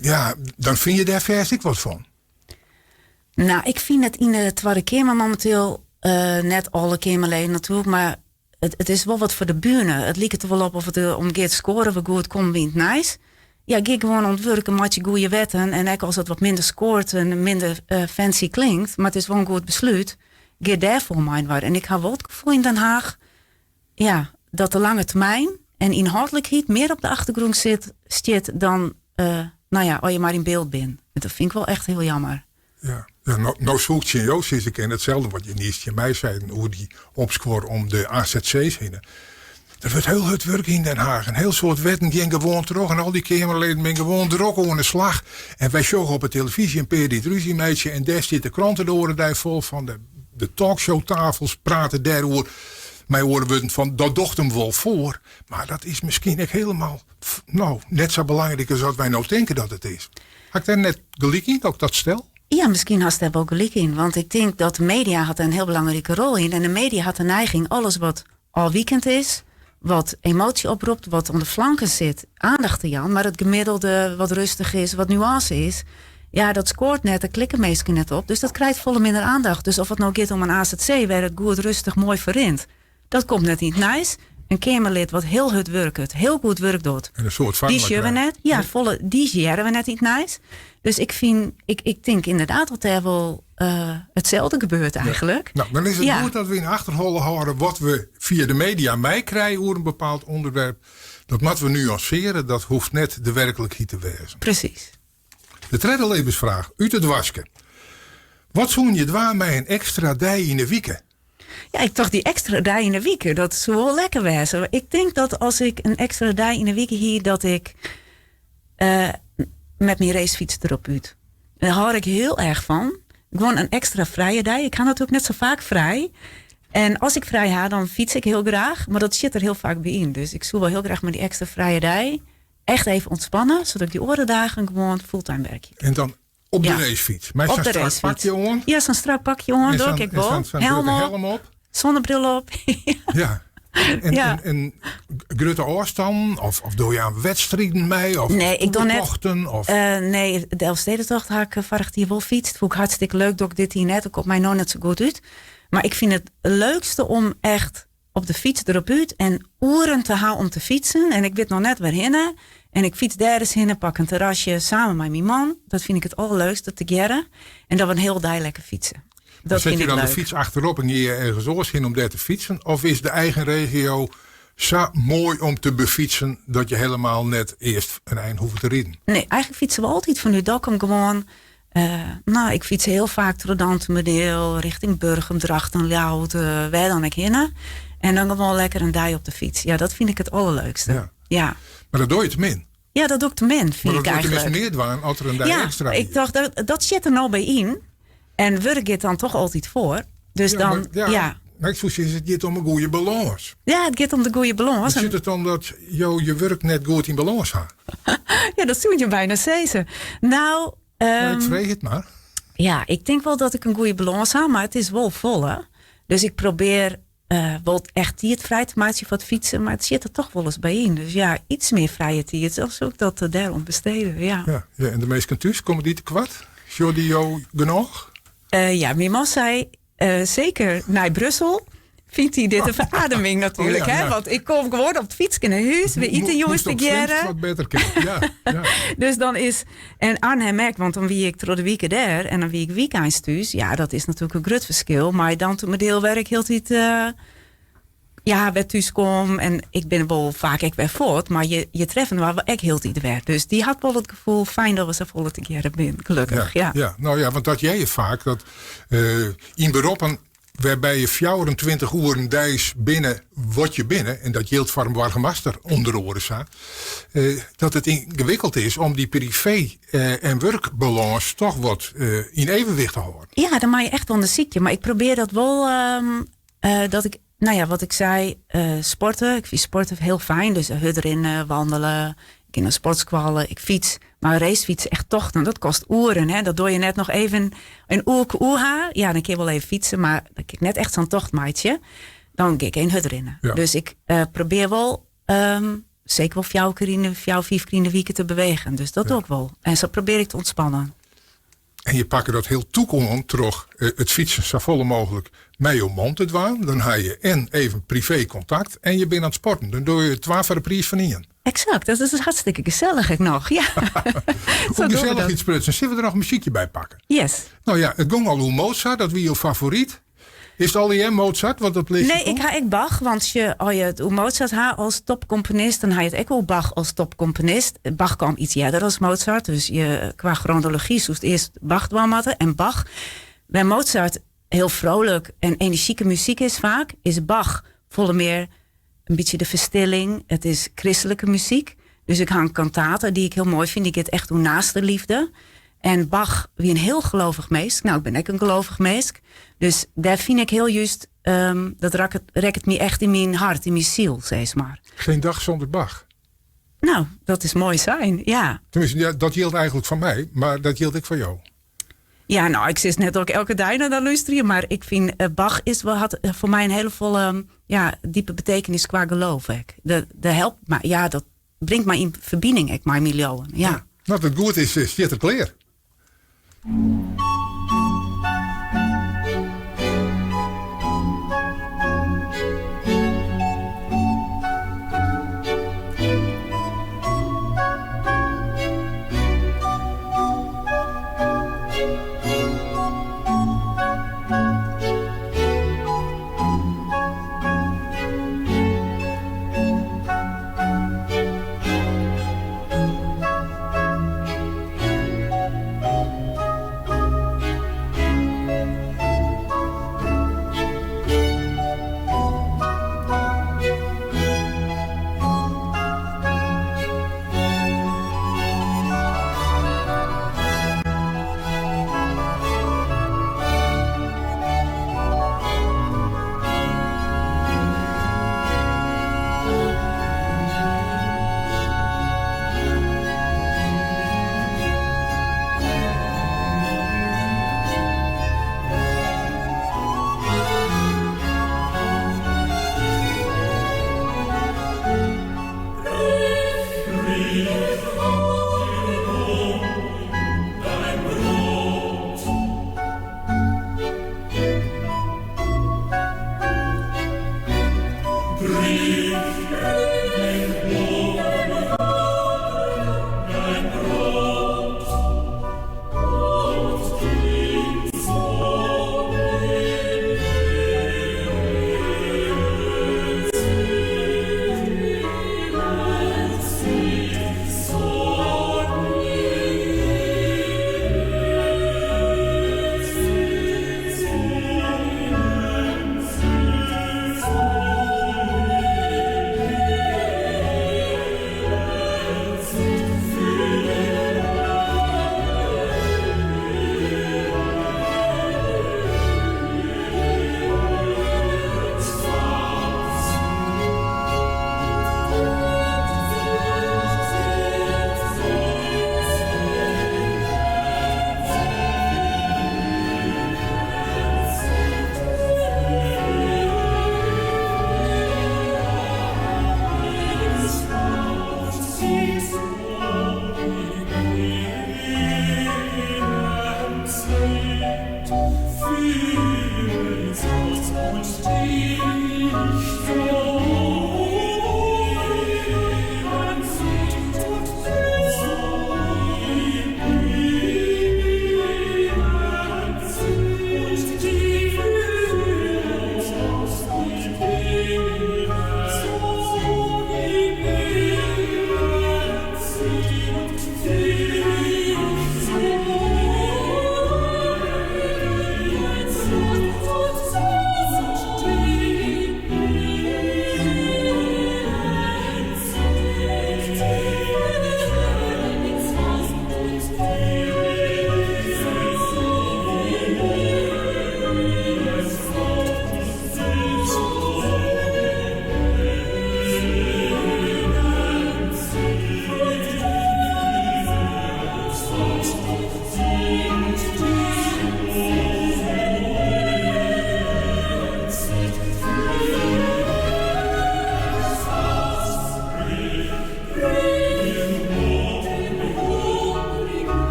Ja, dan vind je daar vers ik wat van. Nou, ik vind het in de Tweede Kamer momenteel net alle Kamerleden natuurlijk, maar het is wel wat voor de buren. Het lijkt er wel op of het om gaat scoren, we goed komt, wint nice. Ja, ik gewoon ontwerpen met je goede wetten. En ook als het wat minder scoort en minder fancy klinkt, maar het is wel een goed besluit, ga daarvoor mijn waar. En ik heb wel het gevoel in Den Haag, ja, dat de lange termijn en inhoudelijkheid meer op de achtergrond zit dan, als je maar in beeld bent. Dat vind ik wel echt heel jammer. Ja, nou zoekt je in Joost is ik hetzelfde wat je niet mij zei, hoe die opscoort om de AZC's heen. Er wordt heel het werk in Den Haag. Een heel soort wetten die gewoon terug. En al die Kamerleden ben gewoon er ook aan de slag. En wij zoeken op de televisie een per dit ruziemeisje. En daar zit de kranten de oren daar vol van. De talkshowtafels praten daarover. Mij horen we van, dat docht hem wel voor. Maar dat is misschien echt helemaal net zo belangrijk als wat wij nou denken dat het is. Had ik daar net gelijk in, ook dat stel? Ja, misschien had ze daar ook gelijk in. Want ik denk dat de media had een heel belangrijke rol in. En de media had de neiging, alles wat al weekend is, wat emotie oproept, wat aan de flanken zit, aandacht te jan. Maar het gemiddelde, wat rustig is, wat nuance is, ja, dat scoort net, daar klikken mensen net op. Dus dat krijgt volle minder aandacht. Dus of het nou gaat om een AZC, waar het goed, rustig, mooi verrint, dat komt net niet nice. Een Kamerlid wat heel goed werkt, heel goed werk doet. En een soort van. Die zien we net, die zien we net niet nice. Dus ik denk inderdaad dat er wel hetzelfde gebeurt eigenlijk. Ja. Nou, dan is het goed dat we in achterholen houden wat we via de media meekrijgen over een bepaald onderwerp. Dat moeten we nuanceren, dat hoeft net de werkelijkheid te wezen. Precies. De tweede levensvraag, uit het wasken. Wat zoen je dwaan met een extra dij in de week? Ja, ik dacht die extra dag in de week, dat zou wel lekker wezen. Ik denk dat als ik een extra dag in de week hier, dat ik met mijn racefiets erop uit. Daar hou ik heel erg van. Gewoon een extra vrije dag. Ik ga natuurlijk net zo vaak vrij. En als ik vrij ga, dan fiets ik heel graag. Maar dat zit er heel vaak bij in. Dus ik zou wel heel graag met die extra vrije dag echt even ontspannen. Zodat ik die orendagen gewoon fulltime werk. En dan op de racefiets? Maar op de racefiets. Pakje aan? Ja, zo'n strak pakje aan. Doe ik wel. Helm op. Zonnebril op. Ja. En grote afstand? Of doe je aan wedstrijden mee? Of nee, ik doe net. Nee, de Elfstedentocht had ik varig hier wel fietst. Vond ik hartstikke leuk dat ik dit hier net. Ik op mij nog net zo goed uit. Maar ik vind het leukste om echt op de fiets erop uit en uren te houden om te fietsen. En ik weet nog net waarheen. En ik fiets daar eens heen, pak een terrasje samen met mijn man. Dat vind ik het allerleukste te geren. En dat we een heel dag lekker fietsen. Dat zet je dan leuk. De fiets achterop en je ergens oors in om daar te fietsen? Of is de eigen regio zo mooi om te befietsen dat je helemaal net eerst een eind hoeft te rijden? Nee, eigenlijk fietsen we altijd van nu dak om gewoon Ik fiets heel vaak door Dantemedeel, richting Burgum, Drachten, Lout, waar dan ik heen. En dan gewoon lekker een dij op de fiets. Ja, dat vind ik het allerleukste. Ja. Maar dat doe je te min. Ja, dat doe ik te min, vind ik eigenlijk. Maar dat doe je meer dwaan als er een dij extra is. Ik dacht, dat zit er nou bij in. En werk het dan toch altijd voor. Dus dan, Maar ik zoals het gaat om een goede balans. Ja, het gaat om de goede balans. Zit het dan dat je werk net goed in balans had? Ja, dat zou je bijna zeggen. Nou, ik vreeg het maar. Ja, ik denk wel dat ik een goede balans heb, maar het is wel vol, hè? Dus ik probeer wel echt het vrij te maken voor het fietsen, maar het zit er toch wel eens bij in. Dus ja, iets meer vrije tijd, zelfs ook dat daarom besteden, ja. En de meeste kantus, komen die te kwart? Zou die jou genoeg? Mijn man zei, zeker naar Brussel vindt hij dit een verademing natuurlijk. Hè? Want ik kom gewoon op het fietsje naar huis. We eten jongens together. Wat beter ja. Dus dan is... En Arnhem merkt, want dan wie ik door de weekend daar en dan wie ik weekends thuis. Ja, dat is natuurlijk een groot verschil. Maar dan toen mijn deelwerk heel tijd... werd thuis kom en ik ben wel vaak ik weer voort. Maar je treffen waar we echt heel tijd werd. Dus die had wel het gevoel, fijn dat we ze volle together zijn. Gelukkig, ja. Nou ja, want dat jij je vaak dat in beroepen... waarbij je 24 uur dijs binnen wat je binnen... en dat geldt voor een wargemaster onder oren staat... dat het ingewikkeld is om die privé- en werkbalans toch wat in evenwicht te houden. Ja, dan maak je echt onder ziekje. Maar ik probeer dat wel... dat ik, wat ik zei, sporten. Ik vind sporten heel fijn. Dus erin wandelen, ik in een sportskwallen, ik fiets... Maar racefietsen echt tochten, dat kost uren. Hè? Dat doe je net nog even een uur. Ja, dan kun je wel even fietsen, maar dan kijk net echt zo'n tochtmaatje. Dan ga ik een hut erin. Ja. Dus ik probeer wel, zeker wel 5 keer in de week te bewegen. Dus dat doe ik wel. En zo probeer ik te ontspannen. En je pakt dat heel toekomend terug, het fietsen zo vol mogelijk met je mond te doen. Dan heb je en even privé contact en je bent aan het sporten. Dan doe je het 2 voor de prijs van 1. Exact, dat is hartstikke gezellig nog. Ja. Om gezellig iets sprutsen, zullen we er nog een muziekje bij pakken? Yes. Nou ja, het ging al hoe Mozart, dat wie je favoriet. Is het al die Mozart? Wat dat ligt? Nee, ik ga echt Bach, want als je het Mozart haalt als topcomponist, dan haal je het ook wel Bach als topcomponist. Bach kwam iets eerder als Mozart, dus qua chronologie zoest eerst Bach dwammatten. En Bach, bij Mozart heel vrolijk en energieke muziek is vaak, is Bach volle meer een beetje de verstilling. Het is christelijke muziek. Dus ik hang kantaten die ik heel mooi vind. Die ik het echt doe naast de liefde. En Bach, wie een heel gelovig meest. Nou, ik ben ook een gelovig meest. Dus daar vind ik heel juist... dat rekt me echt in mijn hart, in mijn ziel, zeg maar. Geen dag zonder Bach. Nou, dat is mooi zijn, ja. Tenminste, ja, dat geldt eigenlijk van mij. Maar dat geldt ik van jou. Ja, nou, ik zit net ook elke dag naar dat luisteren. Maar ik vind, Bach had voor mij een hele volle... diepe betekenis qua geloof. Dat helpt mij. Ja, dat brengt mij in verbinding, met miljoen. Ja. Nou, het goed is, zit er klaar.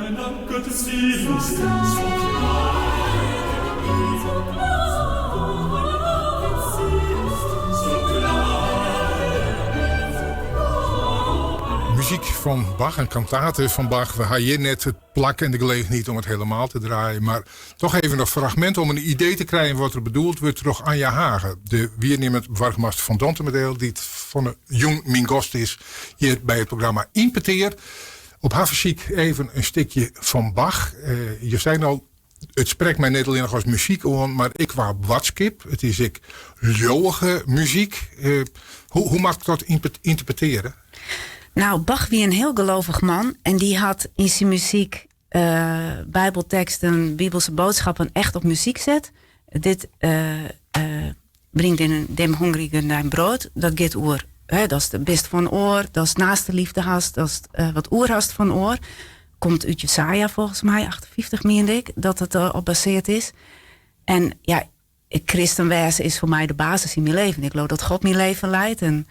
Muziek van Bach en kantaten van Bach. We hadden hier net het plak en de gelegenheid niet om het helemaal te draaien. Maar toch even nog fragment om een idee te krijgen wat er bedoeld wordt. Toch Anja Hagen, de waarnemend burgemeester van Dontemedeel, die het van een jong mingost is, hier bij het programma Impeteer. Op Haversiek even een stukje van Bach. Je zei al, het spreekt mij net alleen nog als muziek aan, maar ik was watskip. Het is ik leeuwige muziek. Hoe mag ik dat interpreteren? Nou, Bach was een heel gelovig man. En die had in zijn muziek bijbelteksten, bibelse boodschappen echt op muziek zet. Dit brengt in dem hongrigen naar brood. Dat gaat oor. Dat is de best van oor. Dat is naaste liefde hast. Dat is wat oerhast van oor. Komt uit Jesaja volgens mij, 58 meen ik, dat het op baseerd is. En ja, christenwezen is voor mij de basis in mijn leven. Ik geloof dat God mijn leven leidt. En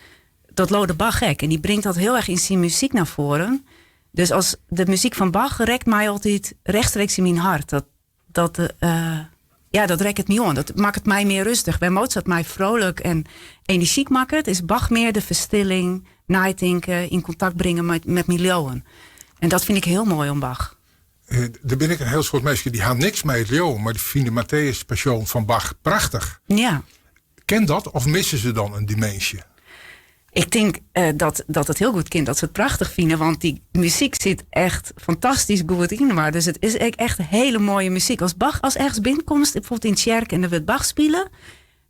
dat lode Bach gek. En die brengt dat heel erg in zijn muziek naar voren. Dus als de muziek van Bach rekt mij altijd rechtstreeks in mijn hart. Dat rekt het niet aan. Dat maakt het mij meer rustig. Bij Mozart mij vrolijk en energiek maakt het. Is Bach meer de verstilling, nadenken, in contact brengen met miljoen. En dat vind ik heel mooi om Bach. Er ben ik een heel soort mensen die gaan niks met Leo, maar die vinden Matthäus Passion van Bach prachtig. Ja. Ken dat of missen ze dan een dimensie? Ik denk dat het heel goed kent, dat ze het prachtig vinden. Want die muziek zit echt fantastisch goed in. Maar dus het is echt hele mooie muziek. Als Bach als ergens binnenkomt, bijvoorbeeld in het kerk en er wordt Bach spelen,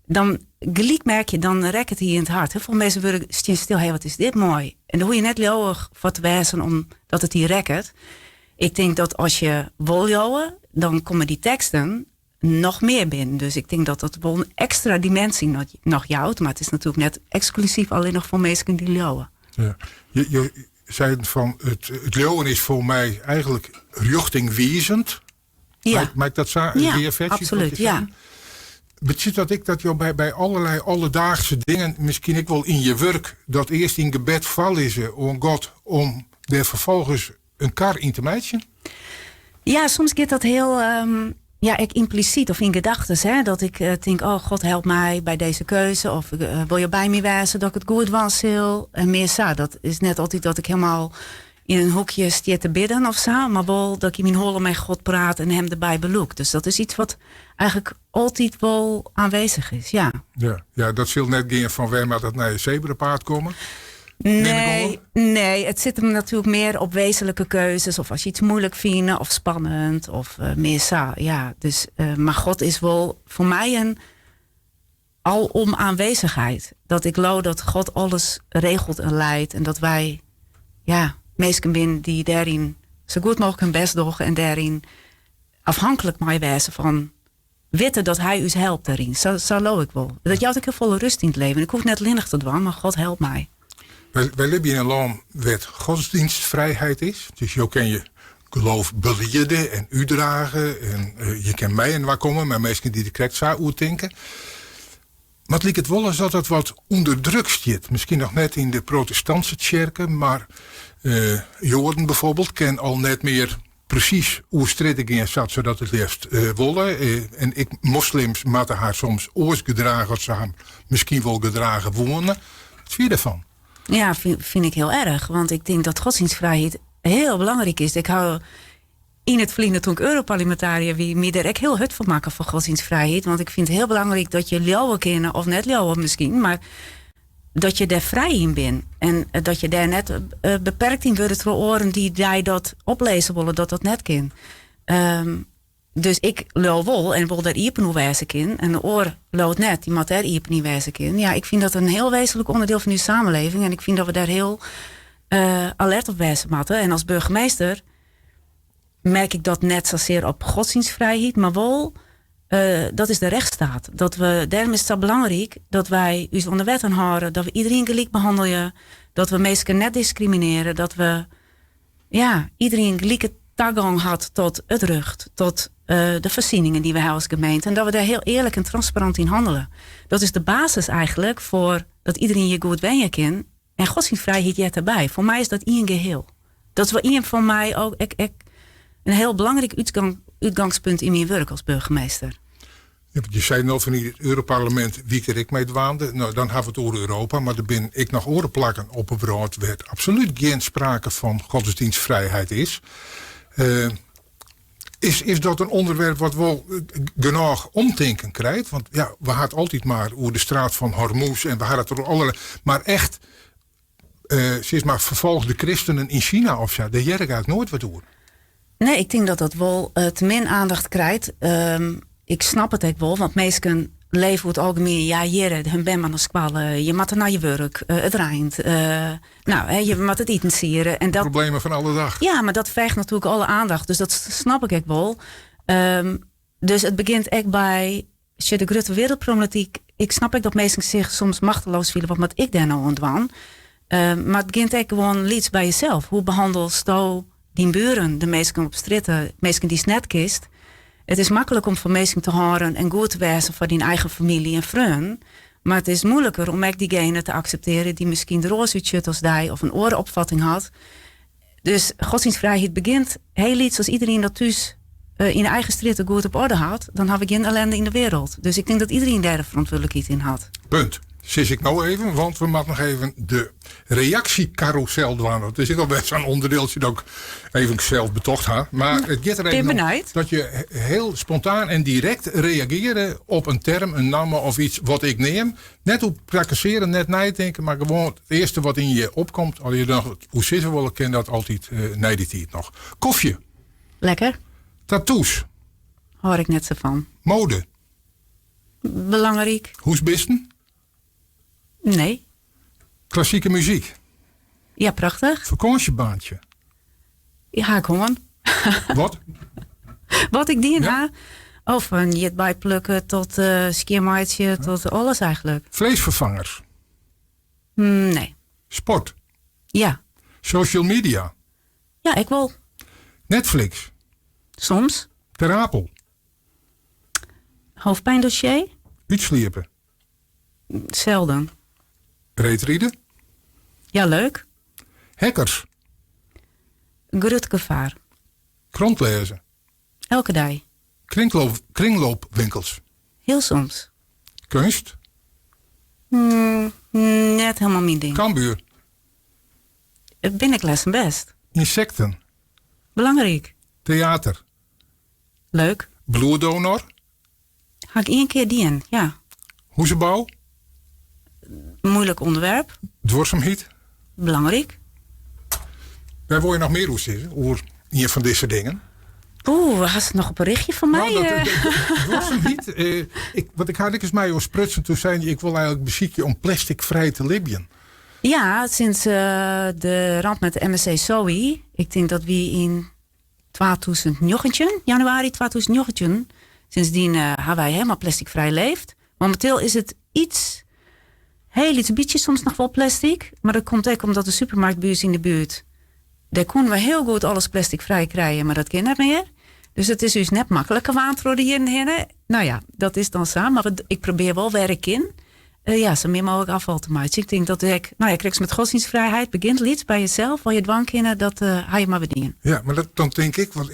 dan gelijk merk je, dan rekt het hier in het hart. Heel veel mensen worden stil, hey, wat is dit mooi. En dan hoor je net leeuwig voor te wijzen omdat het hier rekt. Ik denk dat als je wil jouwen, dan komen die teksten nog meer binnen. Dus ik denk dat dat wel een extra dimensie nog jouwt. Maar het is natuurlijk net exclusief alleen nog voor mensen die jouwen. Ja. Je zei van het jouwen is voor mij eigenlijk richtingwijzend. Ja. Maakt dat zo? Ja, absoluut, ja. Betekent dat je bij allerlei alledaagse dingen, misschien ik wel in je werk, dat eerst in gebed vallen om God, om daar vervolgens een kar in te meiden? Ja, soms gaat dat heel ik impliciet of in gedachten. Dat ik denk, oh God help mij bij deze keuze. Of wil je bij me wijzen dat ik het goed was? En meer zo. Dat is net altijd dat ik helemaal in een hoekje stier te bidden of zo. Maar wel dat ik in mijn holle met God praat en hem erbij beloek. Dus dat is iets wat eigenlijk altijd wel aanwezig is, ja. Ja, dat zult net geen van waar maar dat naar je zebrapaard komen. Nee, het zit hem natuurlijk meer op wezenlijke keuzes. Of als je iets moeilijk vindt of spannend of meer zo. Ja, dus, maar God is wel voor mij een alom aanwezigheid. Dat ik geloof dat God alles regelt en leidt. En dat wij mensen binnen die daarin zo goed mogelijk hun best doen. En daarin afhankelijk mij wijzen van weten dat hij u helpt daarin. Zo geloof ik wel. Dat jou ook heel volle rust in het leven. Ik hoef net linnig te doen, maar God helpt mij. Wij leven in een land waar godsdienstvrijheid is. Dus je kan je geloof belieden en uitdragen. En je kan mij en waar komen, maar mensen die de correct zou denken. Maar het lijkt het wel eens dat het wat onder druk zit. Misschien nog net in de protestantse kerken, maar Joden bijvoorbeeld ken al net meer precies hoe strijd in zat, zodat het liefst willen. En moslims moeten haar soms oors gedragen, als ze haar misschien wel gedragen wonen. Wat vind je ervan? Ja, vind ik heel erg. Want ik denk dat godsdienstvrijheid heel belangrijk is. Ik hou in het verleden toen ik Europarlementariër wie me er echt heel hut van maken voor godsdienstvrijheid. Want ik vind het heel belangrijk dat je leeuwen kennen, of net leeuwen misschien, maar dat je daar vrij in bent. En dat je daar net beperkt in wordt door oren die dat oplezen willen, dat net kan. Dus ik loopt wel en wil daar iepen wijzen in. En de oor loopt net, die moet daar iepen niet wijzen in. Ja, ik vind dat een heel wezenlijk onderdeel van uw samenleving. En ik vind dat we daar heel alert op wijzen moeten. En als burgemeester merk ik dat net zozeer op godsdienstvrijheid, maar wel, dat is de rechtsstaat. Daarom is het zo belangrijk dat wij ons onder wet aanhouden, dat we iedereen gelijk behandelen, dat we mensen net discrimineren, dat we iedereen gelijke toegang had tot het recht, tot de voorzieningen die we hebben als gemeente. En dat we daar heel eerlijk en transparant in handelen. Dat is de basis eigenlijk voor dat iedereen je goed wenjen kan. En godsdienstvrijheid jet erbij. Voor mij is dat één geheel. Dat is wel één van mij ook. een heel belangrijk uitgangspunt in mijn werk als burgemeester. Ja, je zei net van het Europarlement wie er ik mee dwaande. Nou, dan hebben we het over Europa. Maar er ben ik nog oren plakken op een brood. Waar absoluut geen sprake van godsdienstvrijheid is. Is dat een onderwerp wat wel genoeg omdenken krijgt? Want ja, we hadden altijd maar over de straat van Hormuz. En we hadden het er allerlei. Maar echt, zeg maar, vervolgde christenen in China of zo. Daar jerk eigenlijk nooit wat over. Nee, ik denk dat dat wel te min aandacht krijgt. Ik snap het ook wel, want mensen leven over het algemeen. Ja, jere, hun ben maar naar squallen. Je moet naar je werk. Het regent. Je moet het eten sieren. En dat, problemen van alle dag. Ja, maar dat veegt natuurlijk alle aandacht. Dus dat snap ik ook wel. Dus het begint echt bij de grote wereldproblematiek. Ik snap ook dat mensen zich soms machteloos voelen. Wat moet ik daar nou aan doen? Maar het begint echt gewoon iets bij jezelf. Hoe behandelt je die buren, de mensen op stritten, mensen die net kist? Het is makkelijk om van mensen te horen en goed te wijzen voor die eigen familie en vrienden. Maar het is moeilijker om ook diegene te accepteren die misschien de roze uitzet als die of een orenopvatting had. Dus godsdienstvrijheid begint heel iets als iedereen dat thuis in de eigen stritten goed op orde had. Dan heb ik geen ellende in de wereld. Dus ik denk dat iedereen daar de verantwoordelijkheid in had. Punt. Zit ik nou even, want we moeten nog even de reactiecarousel doen. Het is al best zo'n onderdeeltje dat ik even zelf betocht had. Maar het gaat er even om dat je heel spontaan en direct reageren op een term, een naam of iets wat ik neem. Net op praktiseren, net nadenken, maar gewoon het eerste wat in je opkomt. Als je dan hoe zitten willen, ken dat altijd het nog. Koffie. Lekker. Tattoos. Hoor ik net zo van. Mode. Belangrijk. Hoesbisten. Nee. Klassieke muziek. Ja, prachtig. Vakantiebaantje. Ja, gewoon. Wat? Wat ik die na. Of van je bijplukken tot skiermaatje tot alles eigenlijk. Vleesvervangers. Nee. Sport. Ja. Social media. Ja, ik wel. Netflix. Soms. Ter Apel. Hoofdpijndossier. Uitsliepen. Zelden. Reetrieden. Ja, leuk. Hackers. Grutgevaar. Krant lezen. Elke dag. Kringloopwinkels. Heel soms. Kunst. Net helemaal mijn ding. Kambuur. Binnenklessen best. Insecten. Belangrijk. Theater. Leuk. Bloeddonor. Ga ik 1 keer die in, ja. Hoezebouw. Moeilijk onderwerp. Dwarsomheid. Belangrijk. Waar wil je nog meer over zeggen? Over een van deze dingen? Had je nog een berichtje van mij? Nou, dwarsomheid. Wat ik had ik eens mij over sprutsen. Toen zei je, ik wil eigenlijk beziekje om plasticvrij te libben. Ja, sinds de ramp met de MSC Zoe. Ik denk dat we in 2019, januari 2019, sindsdien hebben wij helemaal plasticvrij leefd. Momenteel is het heel iets beetje soms nog wel plastic. Maar dat komt ook omdat de supermarktbuurt in de buurt. Daar konden we heel goed alles plasticvrij krijgen, maar dat kan niet meer. Dus het is dus net makkelijker waantwoorden hierheen. Nou ja, dat is dan samen. Maar ik probeer wel werk in. Zo meer mogelijk afval te maken. Dus ik denk dat ik krijg met godsdienstvrijheid begint iets bij jezelf. Waar je dwang kennen, dat ga je maar bedienen. Ja, maar dan denk ik, want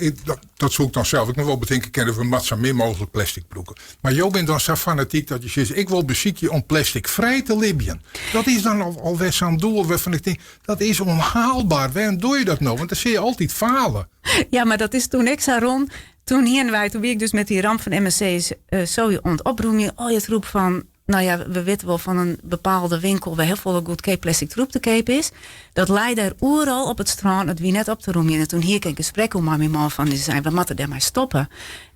dat zoek ik dan zelf. Ik nog wel bedenken kennen we met zo min mogelijk plastic broeken. Maar jou bent dan zo fanatiek dat je zegt, ik wil beziekje om plasticvrij te libben. Dat is dan alweer zo'n doel waarvan ik denk, dat is onhaalbaar. Waarom doe je dat nou? Want dan zie je altijd falen. Ja, maar dat is toen ik Saron. Toen wie ik dus met die ramp van MSC zo oproem. Het roep van. Nou ja, we weten wel van een bepaalde winkel waar heel veel goedkoop plastic troep te koop is. Dat leidt daar overal op het strand, het wie net op te roemen. En toen hier kreeg ik een gesprek met mijn man van, die zei, we moeten daar maar stoppen.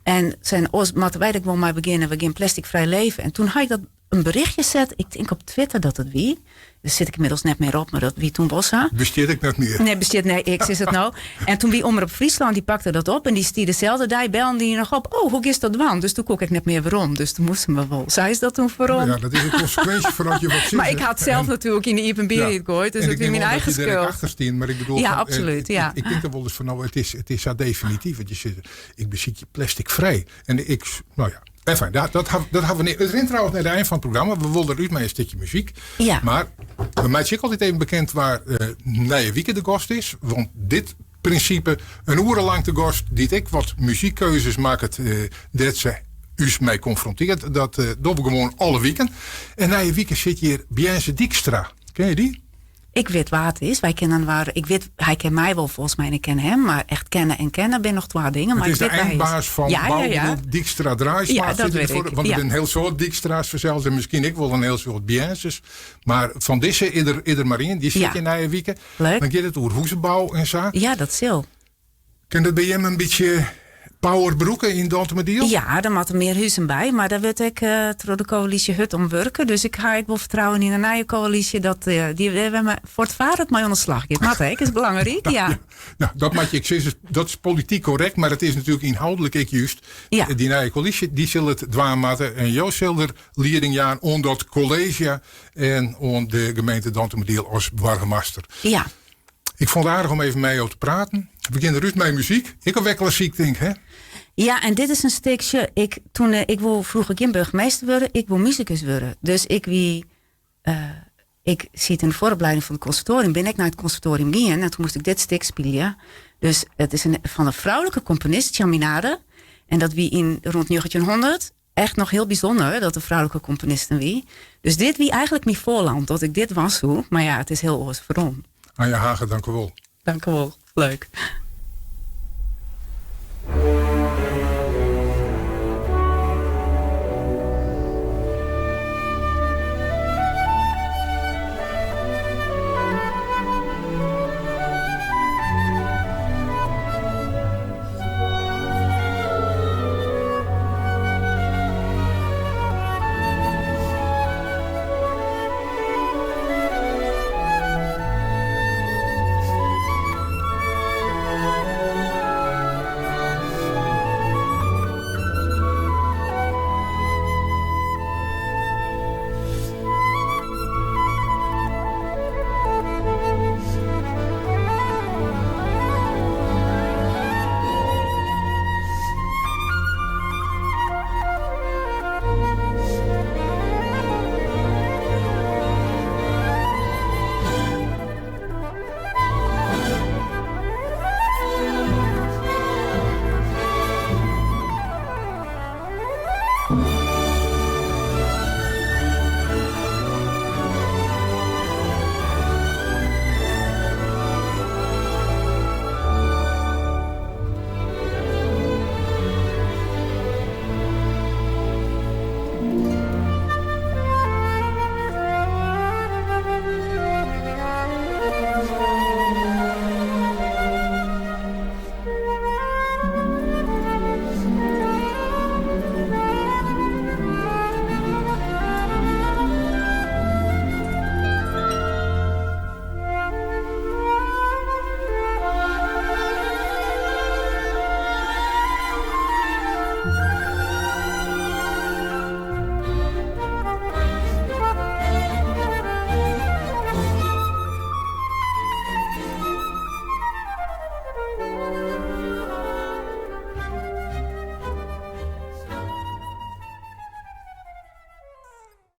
En zijn moeten wij er gewoon maar beginnen, we gaan plasticvrij leven. En toen had ik dat een berichtje zet, ik denk op Twitter dat het wie. Daar zit ik inmiddels net meer op, maar dat wie toen was. Besteed ik net meer. Nee, X is het nou. En toen wie Omroep Friesland, die pakte dat op en die stierde dezelfde dag, belde die nog op. Oh, hoe is dat dan? Dus toen kook ik net meer waarom. Dus toen moesten we wel. Zij is dat toen waarom? Ja, dat is een consequentie van dat je wat zegt. Maar ik had zelf natuurlijk in de Ipenbier gegooid, dus dat is mijn eigen schuld. Maar ik bedoel, ja, absoluut. Ja. Ik denk er wel eens van, nou, het is zo definitief. Want je zit, ik beziek je plasticvrij. En ik, nou ja. Enfin, dat hebben we niet. Het rent trouwens naar het eind van het programma. We wilden eruit met een stukje muziek. Ja. Maar bij mij is ik altijd even bekend waar Nije Wieke de gast is. Want dit principe een urenlang te gast. Die ik wat muziekkeuzes maakt. Dat ze us mee confronteert. Dat doen we gewoon alle weken. En na je weekend zit hier Biense Dijkstra. Ken je die? Ik weet waar het is. Wij kennen waar. Ik weet, hij kent mij wel volgens mij en ik ken hem. Maar echt kennen en kennen ben nog twee dingen. Het maar is ik de weet eindbaas van bouwgroep Dijkstra Draaisma. Ja, dat weet ik. Want er zijn een heel soort Dijkstra's verzeld. En misschien ik wel een heel soort Bienses. Maar van deze ieder maar in. Die zit je na je weekend. Leuk. Dan gaat het over hoezenbouw en zo. Ja, dat is heel. Kan dat bij hem een beetje powerbroeken in Dantemediel? Ja, daar moeten meer huizen bij. Maar daar wil ik door de coalitie Hut om werken. Dus ik wel vertrouwen in een nieuwe coalitie. Dat die we voortvarend mee aan de slag gaat. Maar dat is belangrijk, ja. Nou, dat mag je, ik zeg, dat is politiek correct. Maar het is natuurlijk inhoudelijk ik juist. Ja. Die nieuwe coalitie, die zullen het dwaamatten. En Joost Zilder leiding jaar on dat college. En on de gemeente Dantemediel als burgemeester. Ja. Ik vond het aardig om even mee over te praten. We beginnen rust met muziek. Ik heb wel klassiek, denk hè? Ja, en dit is een stukje. Ik wil vroeger geen burgemeester worden. Ik wil muzikus worden. Dus ik zit in de vooropleiding van het conservatorium. Ben ik naar het conservatorium gegaan. En toen moest ik dit stuk spelen. Dus het is van een vrouwelijke componist, Chaminade. En dat wie in rond 1900 echt nog heel bijzonder. Dat de vrouwelijke componisten wie. Dus dit wie eigenlijk mijn voorland. Dat ik dit was hoe. Maar ja, het is heel oors waarom. Anja Hagen, dank u wel. Dank u wel. Leuk.